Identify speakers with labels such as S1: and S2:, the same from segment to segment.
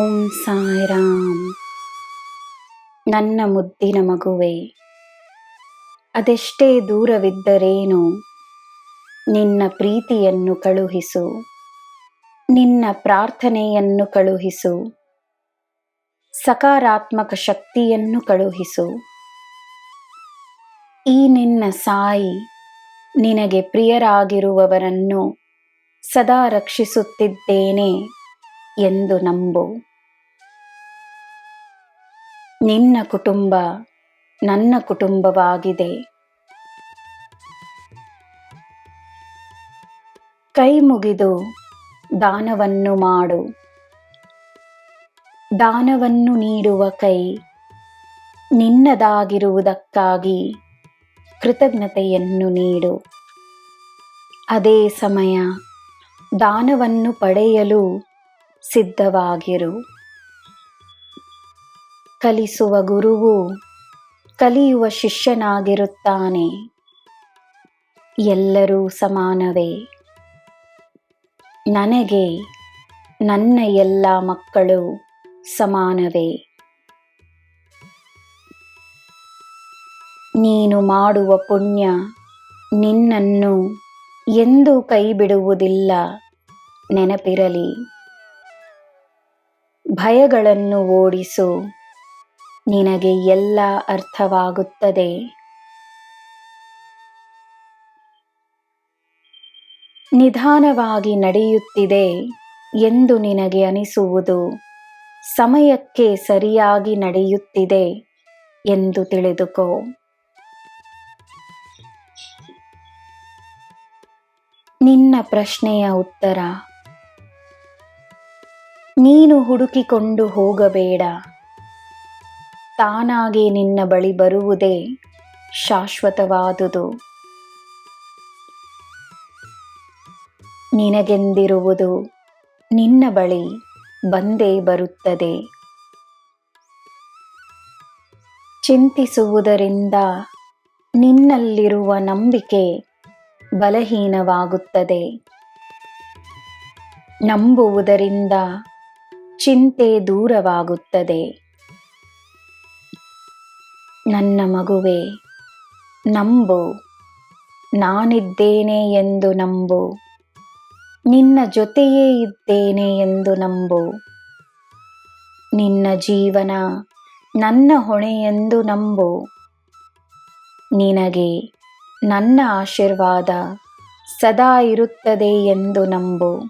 S1: ಓಂ ಸಾಯಿರಾಮ್. ನನ್ನ ಮುದ್ದಿನ ಮಗುವೆ, ಅದೆಷ್ಟೇ ದೂರವಿದ್ದರೇನು ನಿನ್ನ ಪ್ರೀತಿಯನ್ನು ಕಳುಹಿಸು, ನಿನ್ನ ಪ್ರಾರ್ಥನೆಯನ್ನು ಕಳುಹಿಸು, ಸಕಾರಾತ್ಮಕ ಶಕ್ತಿಯನ್ನು ಕಳುಹಿಸು. ಈ ನಿನ್ನ ಸಾಯಿ ನಿನಗೆ ಪ್ರಿಯರಾಗಿರುವವರನ್ನು ಸದಾ ರಕ್ಷಿಸುತ್ತಿದ್ದೇನೆ ಎಂದು ನಂಬು. ನಿನ್ನ ಕುಟುಂಬ ನನ್ನ ಕುಟುಂಬವಾಗಿದೆ. ಕೈ ಮುಗಿದು ದಾನವನ್ನು ಮಾಡು. ದಾನವನ್ನು ನೀಡುವ ಕೈ ನಿನ್ನದಾಗಿರುವುದಕ್ಕಾಗಿ ಕೃತಜ್ಞತೆಯನ್ನು ನೀಡು. ಅದೇ ಸಮಯ ದಾನವನ್ನು ಪಡೆಯಲು ಸಿದ್ಧವಾಗಿರು. ಕಲಿಸುವ ಗುರುವು ಕಲಿಯುವ ಶಿಷ್ಯನಾಗಿರುತ್ತಾನೆ. ಎಲ್ಲರೂ ಸಮಾನವೇ. ನನಗೆ ನನ್ನ ಎಲ್ಲ ಮಕ್ಕಳು ಸಮಾನವೇ. ನೀನು ಮಾಡುವ ಪುಣ್ಯ ನಿನ್ನನ್ನು ಎಂದೂ ಕೈ ಬಿಡುವುದಿಲ್ಲ, ನೆನಪಿರಲಿ. ಭಯಗಳನ್ನು ಓಡಿಸು, ನಿನಗೆ ಎಲ್ಲ ಅರ್ಥವಾಗುತ್ತದೆ. ನಿಧಾನವಾಗಿ ನಡೆಯುತ್ತಿದೆ ಎಂದು ನಿನಗೆ ಅನಿಸುವುದು ಸಮಯಕ್ಕೆ ಸರಿಯಾಗಿ ನಡೆಯುತ್ತಿದೆ ಎಂದು ತಿಳಿದುಕೋ. ನಿನ್ನ ಪ್ರಶ್ನೆಯ ಉತ್ತರ ನೀನು ಹುಡುಕಿಕೊಂಡು ಹೋಗಬೇಡ. ತಾನಾಗೆ ನಿನ್ನ ಬಳಿ ಬರುವುದೇ ಶಾಶ್ವತವಾದುದು. ನಿನಗೆಂದಿರುವುದು ನಿನ್ನ ಬಳಿ ಬಂದೇ ಬರುತ್ತದೆ. ಚಿಂತಿಸುವುದರಿಂದ ನಿನ್ನಲ್ಲಿರುವ ನಂಬಿಕೆ ಬಲಹೀನವಾಗುತ್ತದೆ. ನಂಬುವುದರಿಂದ ಚಿಂತೆ ದೂರವಾಗುತ್ತದೆ. ನನ್ನ ಮಗುವೆ, ನಂಬು. ನಾನಿದ್ದೇನೆ ಎಂದು ನಂಬು. ನಿನ್ನ ಜೊತೆಯೇ ಇದ್ದೇನೆ ಎಂದು ನಂಬು. ನಿನ್ನ ಜೀವನ ನನ್ನ ಹೊಣೆ ಎಂದು ನಂಬು. ನಿನಗೆ ನನ್ನ ಆಶೀರ್ವಾದ ಸದಾ ಇರುತ್ತದೆ ಎಂದು ನಂಬು.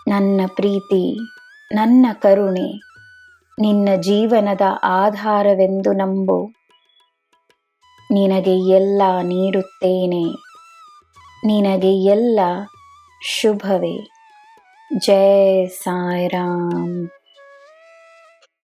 S1: ನನ್ನ ಪ್ರೀತಿ, ನನ್ನ ಕರುಣೆ ನಿನ್ನ ಜೀವನದ ಆಧಾರವೆಂದು ನಂಬು. ನಿನಗೆ ಎಲ್ಲ ನೀಡುತ್ತೇನೆ. ನಿನಗೆ ಎಲ್ಲ ಶುಭವೇ. ಜೈ ಸಾಯಿರಾಮ್.